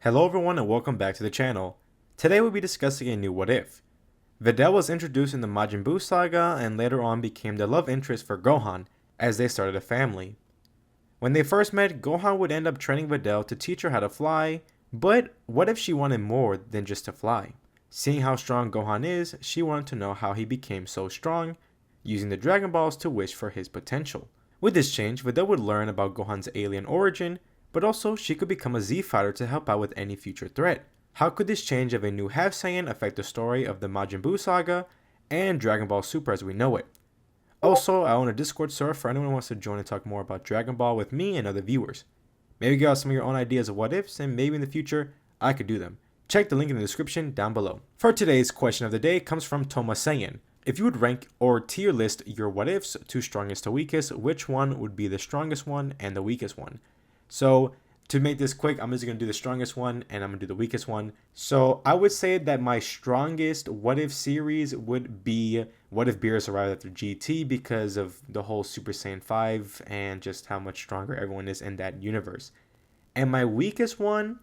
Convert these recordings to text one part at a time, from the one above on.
Hello everyone and welcome back to the channel. Today we'll be discussing a new what if. Videl was introduced in the Majin Buu saga and later on became the love interest for Gohan as they started a family. When they first met, Gohan would end up training Videl to teach her how to fly, but what if she wanted more than just to fly? Seeing how strong Gohan is, she wanted to know how he became so strong, using the Dragon Balls to wish for his potential. With this change, Videl would learn about Gohan's alien origin, but also she could become a Z fighter to help out with any future threat. How could this change of a new half Saiyan affect the story of the Majin Buu saga and Dragon Ball Super as we know it? Also, I own a Discord server for anyone who wants to join and talk more about Dragon Ball with me and other viewers. Maybe give out some of your own ideas of what ifs, and maybe in the future I could do them. Check the link in the description down below. For today's question of the day comes from Thomas Saiyan. If you would rank or tier list your what ifs to strongest to weakest, which one would be the strongest one and the weakest one? So to make this quick, I'm just going to do the strongest one and I'm going to do the weakest one. So I would say that my strongest what if series would be What If Beerus Arrived After GT because of the whole Super Saiyan 5 and just how much stronger everyone is in that universe. And my weakest one,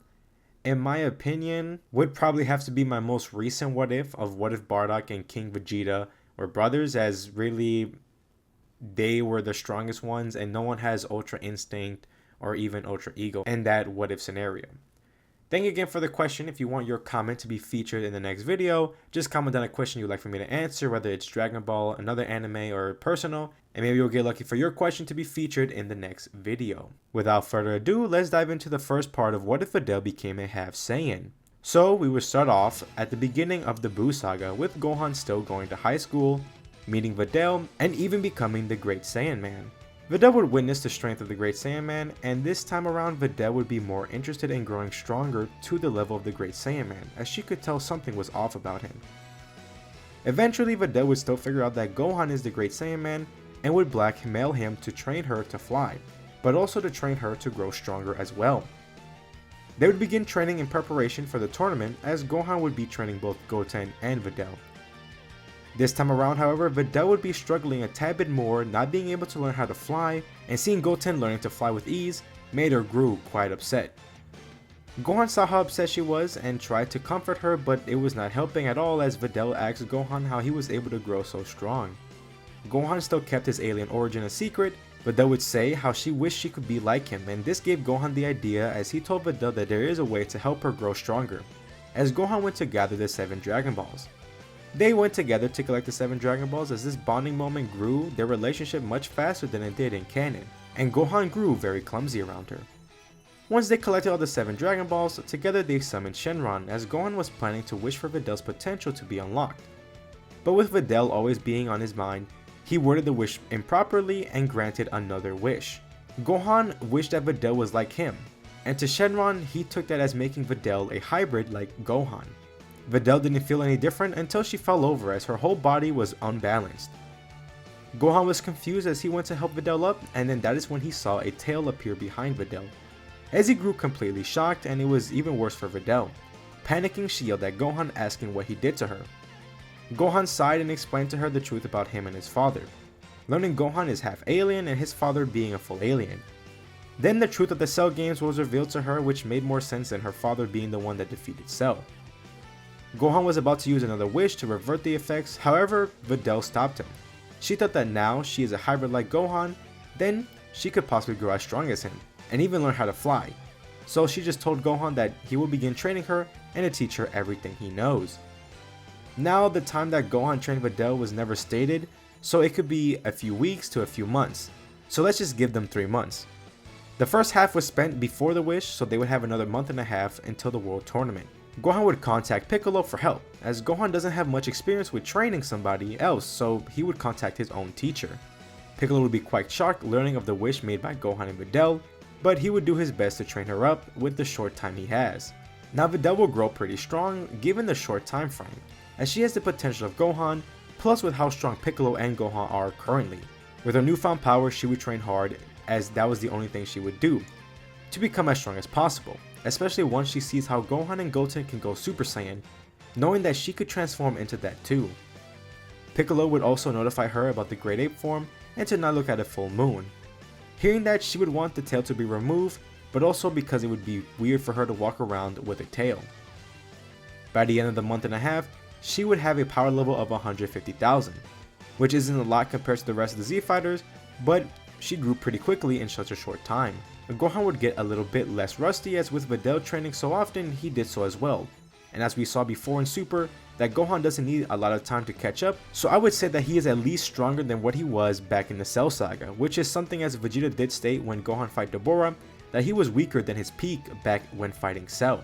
in my opinion, would probably have to be my most recent what if of What If Bardock and King Vegeta were brothers, as really they were the strongest ones and no one has Ultra Instinct or even Ultra Ego in that what if scenario. Thank you again for the question. If you want your comment to be featured in the next video, just comment down a question you'd like for me to answer, whether it's Dragon Ball, another anime, or personal, and maybe you'll get lucky for your question to be featured in the next video. Without further ado, let's dive into the first part of what if Videl became a half Saiyan. So we would start off at the beginning of the Buu saga with Gohan still going to high school, meeting Videl, and even becoming the Great Saiyan Man. Videl would witness the strength of the Great Saiyan Man, and this time around Videl would be more interested in growing stronger to the level of the Great Saiyan Man, as she could tell something was off about him. Eventually Videl would still figure out that Gohan is the Great Saiyan Man and would blackmail him to train her to fly, but also to train her to grow stronger as well. They would begin training in preparation for the tournament, as Gohan would be training both Goten and Videl. This time around, however, Videl would be struggling a tad bit more, not being able to learn how to fly, and seeing Goten learning to fly with ease made her grow quite upset. Gohan saw how upset she was and tried to comfort her, but it was not helping at all, as Videl asked Gohan how he was able to grow so strong. Gohan still kept his alien origin a secret. Videl would say how she wished she could be like him, and this gave Gohan the idea, as he told Videl that there is a way to help her grow stronger, as Gohan went to gather the 7 Dragon Balls. They went together to collect the 7 Dragon Balls, as this bonding moment grew their relationship much faster than it did in canon, and Gohan grew very clumsy around her. Once they collected all the 7 Dragon Balls, together they summoned Shenron, as Gohan was planning to wish for Videl's potential to be unlocked. But with Videl always being on his mind, he worded the wish improperly and granted another wish. Gohan wished that Videl was like him, and to Shenron he took that as making Videl a hybrid like Gohan. Videl didn't feel any different until she fell over, as her whole body was unbalanced. Gohan was confused as he went to help Videl up, and then that is when he saw a tail appear behind Videl. As he grew completely shocked, and it was even worse for Videl. Panicking, she yelled at Gohan, asking what he did to her. Gohan sighed and explained to her the truth about him and his father, learning Gohan is half alien and his father being a full alien. Then the truth of the Cell games was revealed to her, which made more sense than her father being the one that defeated Cell. Gohan was about to use another wish to revert the effects, however, Videl stopped him. She thought that now she is a hybrid like Gohan, then she could possibly grow as strong as him, and even learn how to fly. So she just told Gohan that he will begin training her and to teach her everything he knows. Now the time that Gohan trained Videl was never stated, so it could be a few weeks to a few months. So let's just give them 3 months. The first half was spent before the wish, so they would have another month and a half until the World Tournament. Gohan would contact Piccolo for help, as Gohan doesn't have much experience with training somebody else, so he would contact his own teacher. Piccolo would be quite shocked learning of the wish made by Gohan and Videl, but he would do his best to train her up with the short time he has. Now Videl will grow pretty strong given the short time frame, as she has the potential of Gohan, plus with how strong Piccolo and Gohan are currently. With her newfound power, she would train hard, as that was the only thing she would do, to become as strong as possible, especially once she sees how Gohan and Goten can go Super Saiyan, knowing that she could transform into that too. Piccolo would also notify her about the Great Ape form and to not look at a full moon. Hearing that, she would want the tail to be removed but also because it would be weird for her to walk around with a tail. By the end of the month and a half, she would have a power level of 150,000, which isn't a lot compared to the rest of the Z Fighters, but she grew pretty quickly in such a short time. Gohan would get a little bit less rusty, as with Videl training so often, he did so as well. And as we saw before in Super, that Gohan doesn't need a lot of time to catch up, so I would say that he is at least stronger than what he was back in the Cell Saga, which is something as Vegeta did state when Gohan fight Deborah, that he was weaker than his peak back when fighting Cell.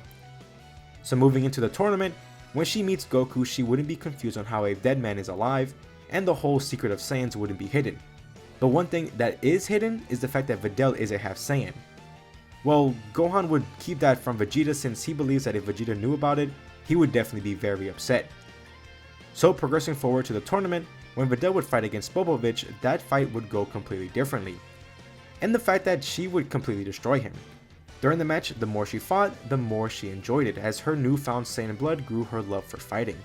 So moving into the tournament, when she meets Goku, she wouldn't be confused on how a dead man is alive, and the whole secret of Saiyans wouldn't be hidden. The one thing that is hidden is the fact that Videl is a half Saiyan. Well, Gohan would keep that from Vegeta since he believes that if Vegeta knew about it, he would definitely be very upset. So progressing forward to the tournament, when Videl would fight against Spopovich, that fight would go completely differently. And the fact that she would completely destroy him. During the match, the more she fought, the more she enjoyed it, as her newfound Saiyan blood grew her love for fighting.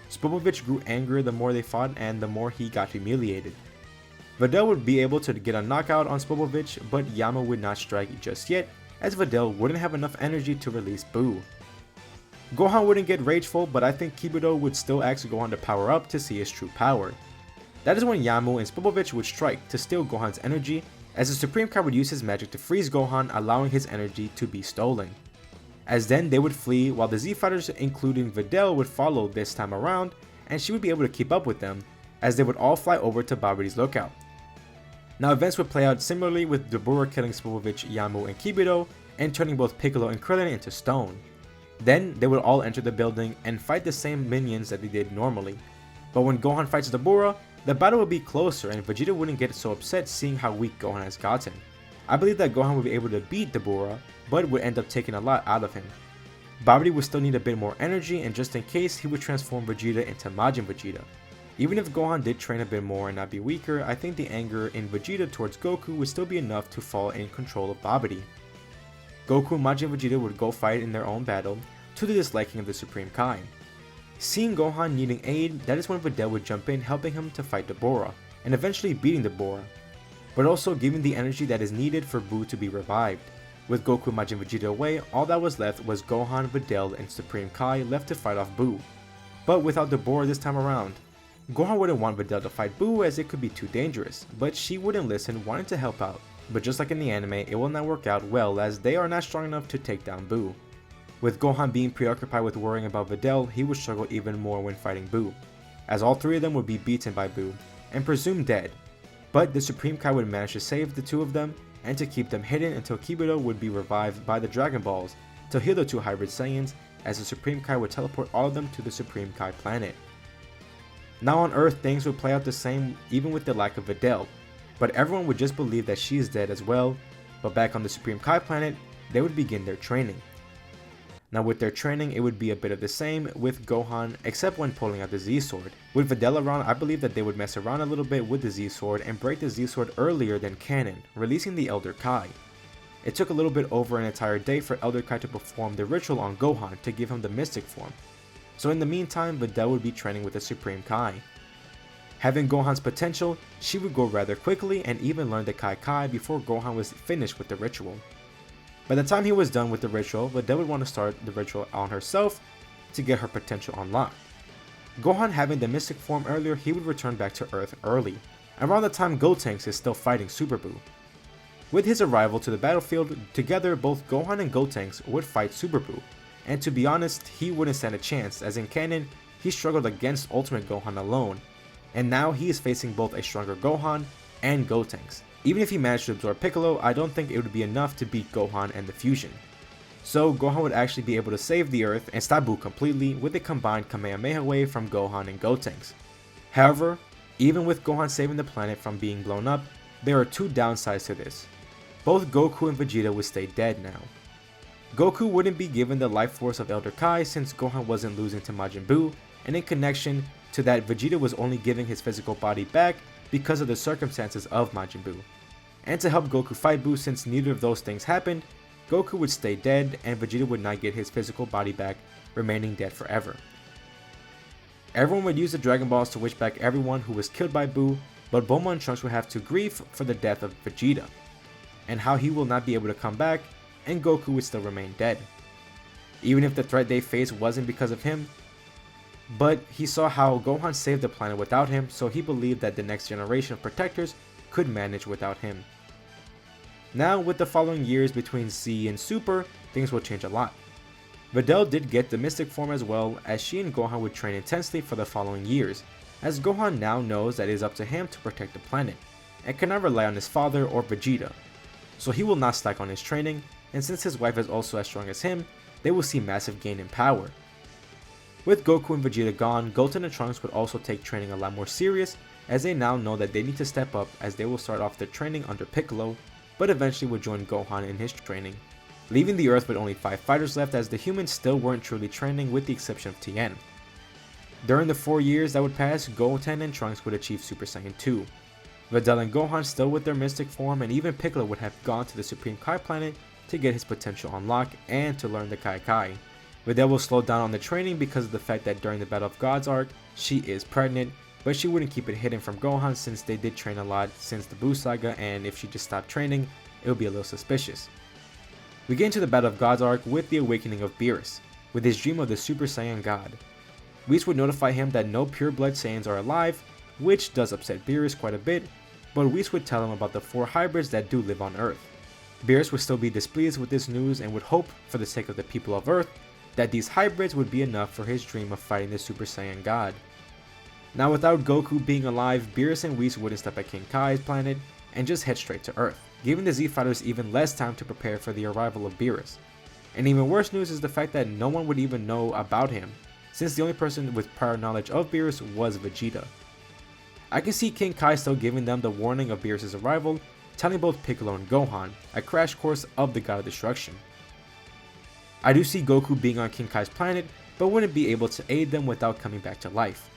Spopovich grew angrier the more they fought and the more he got humiliated. Videl would be able to get a knockout on Spopovich, but Yama would not strike just yet, as Videl wouldn't have enough energy to release Buu. Gohan wouldn't get rageful, but I think Kibido would still ask Gohan to power up to see his true power. That is when Yamu and Spopovich would strike to steal Gohan's energy, as the Supreme Kai would use his magic to freeze Gohan, allowing his energy to be stolen. As then they would flee, while the Z Fighters including Videl would follow this time around, and she would be able to keep up with them, as they would all fly over to Babadi's lookout. Now events would play out similarly, with Deborah killing Spopovich, Yamu, and Kibido, and turning both Piccolo and Krillin into stone. Then they would all enter the building and fight the same minions that they did normally. But when Gohan fights Deborah, the battle would be closer and Vegeta wouldn't get so upset seeing how weak Gohan has gotten. I believe that Gohan would be able to beat Deborah, but would end up taking a lot out of him. Babidi would still need a bit more energy, and just in case, he would transform Vegeta into Majin Vegeta. Even if Gohan did train a bit more and not be weaker, I think the anger in Vegeta towards Goku would still be enough to fall in control of Babidi. Goku and Majin Vegeta would go fight in their own battle, to the disliking of the Supreme Kai. Seeing Gohan needing aid, that is when Videl would jump in, helping him to fight Deborah, and eventually beating Deborah, but also giving the energy that is needed for Buu to be revived. With Goku and Majin Vegeta away, all that was left was Gohan, Videl, and Supreme Kai left to fight off Buu. But without Deborah this time around. Gohan wouldn't want Videl to fight Buu as it could be too dangerous, but she wouldn't listen, wanting to help out. But just like in the anime, it will not work out well as they are not strong enough to take down Buu. With Gohan being preoccupied with worrying about Videl, he would struggle even more when fighting Buu, as all three of them would be beaten by Buu, and presumed dead. But the Supreme Kai would manage to save the two of them, and to keep them hidden until Kibido would be revived by the Dragon Balls to heal the two hybrid Saiyans, as the Supreme Kai would teleport all of them to the Supreme Kai planet. Now on Earth, things would play out the same even with the lack of Videl, but everyone would just believe that she is dead as well. But back on the Supreme Kai planet, they would begin their training. Now with their training, it would be a bit of the same with Gohan, except when pulling out the Z-Sword. With Videl around, I believe that they would mess around a little bit with the Z-Sword and break the Z-Sword earlier than canon, releasing the Elder Kai. It took a little bit over an entire day for Elder Kai to perform the ritual on Gohan to give him the mystic form. So in the meantime, Videl would be training with the Supreme Kai. Having Gohan's potential, she would go rather quickly and even learn the Kai Kai before Gohan was finished with the ritual. By the time he was done with the ritual, Videl would want to start the ritual on herself to get her potential unlocked. Gohan having the mystic form earlier, he would return back to Earth early, around the time Gotenks is still fighting Super Buu. With his arrival to the battlefield, together both Gohan and Gotenks would fight Super Buu, and to be honest, he wouldn't stand a chance, as in canon, he struggled against Ultimate Gohan alone, and now he is facing both a stronger Gohan and Gotenks. Even if he managed to absorb Piccolo, I don't think it would be enough to beat Gohan and the fusion. So Gohan would actually be able to save the Earth and stop Buu completely with a combined Kamehameha wave from Gohan and Gotenks. However, even with Gohan saving the planet from being blown up, there are two downsides to this. Both Goku and Vegeta would stay dead now. Goku wouldn't be given the life force of Elder Kai since Gohan wasn't losing to Majin Buu, and in connection to that, Vegeta was only giving his physical body back because of the circumstances of Majin Buu. And to help Goku fight Buu, since neither of those things happened, Goku would stay dead and Vegeta would not get his physical body back, remaining dead forever. Everyone would use the Dragon Balls to wish back everyone who was killed by Buu, but Bulma and Trunks would have to grieve for the death of Vegeta, and how he will not be able to come back, and Goku would still remain dead. Even if the threat they faced wasn't because of him, but he saw how Gohan saved the planet without him, so he believed that the next generation of protectors could manage without him. Now, with the following years between Z and Super, things will change a lot. Videl did get the mystic form as well, as she and Gohan would train intensely for the following years, as Gohan now knows that it is up to him to protect the planet, and cannot rely on his father or Vegeta. So he will not slack on his training, and since his wife is also as strong as him, they will see massive gain in power. With Goku and Vegeta gone, Goten and Trunks would also take training a lot more serious, as they now know that they need to step up, as they will start off their training under Piccolo, but eventually would join Gohan in his training, leaving the Earth with only 5 fighters left, as the humans still weren't truly training with the exception of Tien. During the 4 years that would pass, Goten and Trunks would achieve Super Saiyan 2. Videl and Gohan still with their mystic form, and even Piccolo would have gone to the Supreme Kai planet to get his potential unlocked and to learn the Kai Kai. Videl will slow down on the training because of the fact that during the Battle of Gods arc, she is pregnant, but she wouldn't keep it hidden from Gohan since they did train a lot since the Buu saga, and if she just stopped training, it would be a little suspicious. We get into the Battle of Gods arc with the awakening of Beerus, with his dream of the Super Saiyan God. Whis would notify him that no pure blood Saiyans are alive, which does upset Beerus quite a bit, but Whis would tell him about the 4 hybrids that do live on Earth. Beerus would still be displeased with this news and would hope, for the sake of the people of Earth, that these hybrids would be enough for his dream of fighting the Super Saiyan God. Now, without Goku being alive, Beerus and Whis wouldn't stop at King Kai's planet and just head straight to Earth, giving the Z fighters even less time to prepare for the arrival of Beerus. And even worse news is the fact that no one would even know about him, since the only person with prior knowledge of Beerus was Vegeta. I can see King Kai still giving them the warning of Beerus' arrival, telling both Piccolo and Gohan a crash course of the God of Destruction. I do see Goku being on King Kai's planet, but wouldn't be able to aid them without coming back to life.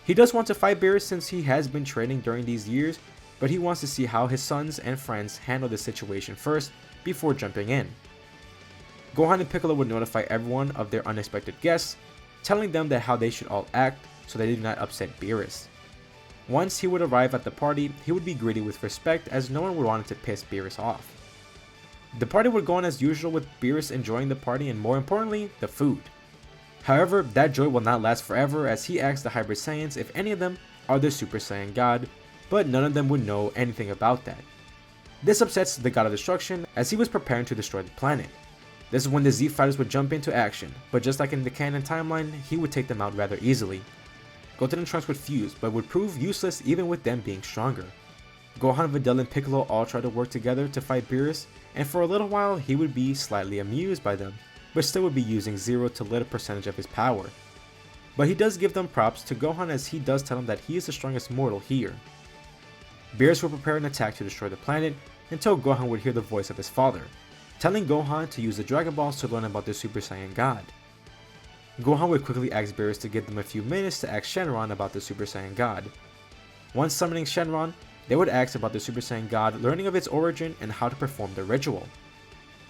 He does want to fight Beerus since he has been training during these years, but he wants to see how his sons and friends handle the situation first before jumping in. Gohan and Piccolo would notify everyone of their unexpected guests, telling them that how they should all act so they do not upset Beerus. Once he would arrive at the party, he would be greeted with respect, as no one would want to piss Beerus off. The party would go on as usual, with Beerus enjoying the party and, more importantly, the food. However, that joy will not last forever, as he asks the Hybrid Saiyans if any of them are the Super Saiyan God, but none of them would know anything about that. This upsets the God of Destruction, as he was preparing to destroy the planet. This is when the Z fighters would jump into action, but just like in the canon timeline, he would take them out rather easily. Goten and Trunks would fuse, but would prove useless even with them being stronger. Gohan, Videl, and Piccolo all try to work together to fight Beerus, and for a little while he would be slightly amused by them, but still would be using 0 to little percentage of his power. But he does give them props to Gohan, as he does tell him that he is the strongest mortal here. Beerus would prepare an attack to destroy the planet, until Gohan would hear the voice of his father, telling Gohan to use the Dragon Balls to learn about the Super Saiyan God. Gohan would quickly ask Beerus to give them a few minutes to ask Shenron about the Super Saiyan God. Once summoning Shenron, they would ask about the Super Saiyan God, learning of its origin and how to perform the ritual.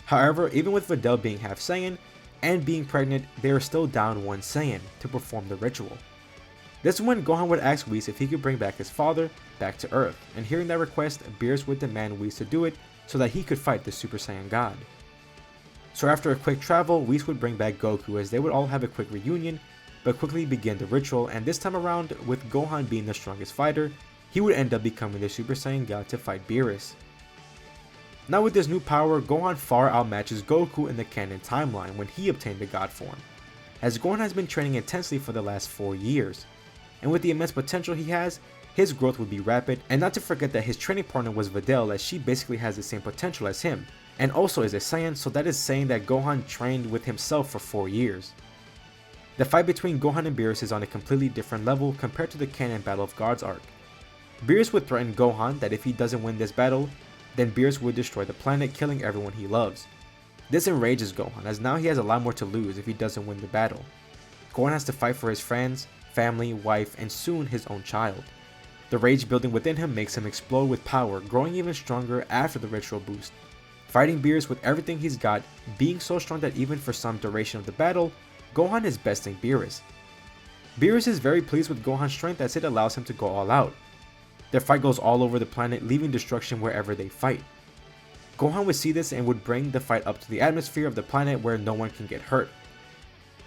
However, even with Videl being half Saiyan and being pregnant, they are still down 1 Saiyan to perform the ritual. This is when Gohan would ask Whis if he could bring back his father back to Earth, and hearing that request, Beerus would demand Whis to do it so that he could fight the Super Saiyan God. So after a quick travel, Whis would bring back Goku, as they would all have a quick reunion, but quickly begin the ritual, and this time around, with Gohan being the strongest fighter, he would end up becoming the Super Saiyan God to fight Beerus. Now with this new power, Gohan far outmatches Goku in the canon timeline when he obtained the God form, as Gohan has been training intensely for the last 4 years, and with the immense potential he has, his growth would be rapid, and not to forget that his training partner was Videl, as she basically has the same potential as him, and also is a Saiyan, so that is saying that Gohan trained with himself for 4 years. The fight between Gohan and Beerus is on a completely different level compared to the canon Battle of Gods arc. Beerus would threaten Gohan that if he doesn't win this battle, then Beerus would destroy the planet, killing everyone he loves. This enrages Gohan, as now he has a lot more to lose if he doesn't win the battle. Gohan has to fight for his friends, family, wife, and soon his own child. The rage building within him makes him explode with power, growing even stronger after the ritual boost. Fighting Beerus with everything he's got, being so strong that even for some duration of the battle, Gohan is besting Beerus. Beerus is very pleased with Gohan's strength, as it allows him to go all out. Their fight goes all over the planet, leaving destruction wherever they fight. Gohan would see this and would bring the fight up to the atmosphere of the planet where no one can get hurt.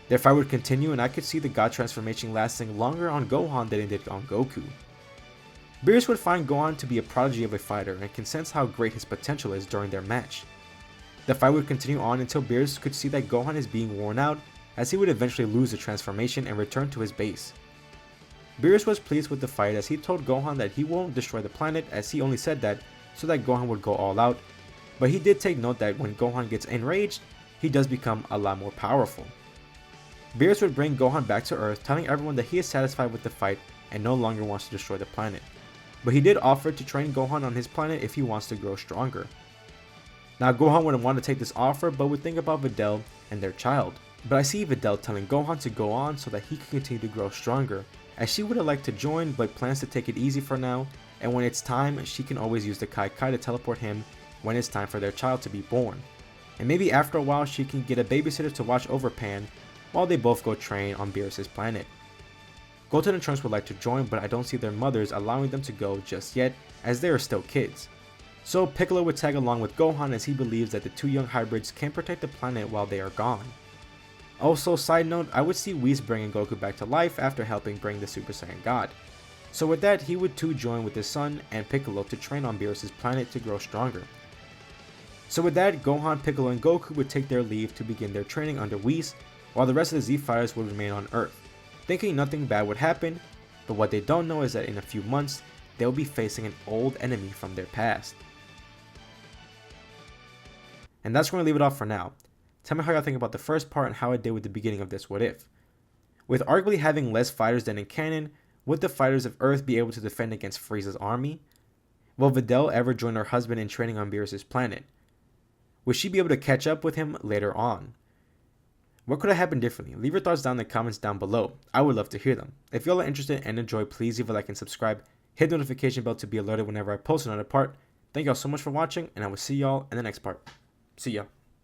Their fight would continue, and I could see the God transformation lasting longer on Gohan than it did on Goku. Beerus would find Gohan to be a prodigy of a fighter and can sense how great his potential is during their match. The fight would continue on until Beerus could see that Gohan is being worn out, as he would eventually lose the transformation and return to his base. Beerus was pleased with the fight as he told Gohan that he won't destroy the planet, as he only said that so that Gohan would go all out, but he did take note that when Gohan gets enraged, he does become a lot more powerful. Beerus would bring Gohan back to Earth, telling everyone that he is satisfied with the fight and no longer wants to destroy the planet. But he did offer to train Gohan on his planet if he wants to grow stronger. Now Gohan wouldn't want to take this offer, but would think about Videl and their child. But I see Videl telling Gohan to go on so that he can continue to grow stronger, as she would have liked to join but plans to take it easy for now, and when it's time, she can always use the Kai Kai to teleport him when it's time for their child to be born. And maybe after a while she can get a babysitter to watch over Pan while they both go train on Beerus' planet. Goten and Trunks would like to join, but I don't see their mothers allowing them to go just yet, as they are still kids. So Piccolo would tag along with Gohan as he believes that the two young hybrids can protect the planet while they are gone. Also, side note, I would see Whis bringing Goku back to life after helping bring the Super Saiyan God. So with that, he would too join with his son and Piccolo to train on Beerus' planet to grow stronger. So with that, Gohan, Piccolo, and Goku would take their leave to begin their training under Whis, while the rest of the Z Fighters would remain on Earth, thinking nothing bad would happen, but what they don't know is that in a few months, they'll be facing an old enemy from their past. And that's going to leave it off for now. Tell me how y'all think about the first part and how it did with the beginning of this What If. With arguably having less fighters than in canon, would the fighters of Earth be able to defend against Frieza's army? Will Videl ever join her husband in training on Beerus' planet? Would she be able to catch up with him later on? What could have happened differently? Leave your thoughts down in the comments down below. I would love to hear them. If y'all are interested and enjoy, please leave a like and subscribe. Hit the notification bell to be alerted whenever I post another part. Thank y'all so much for watching, and I will see y'all in the next part. See ya.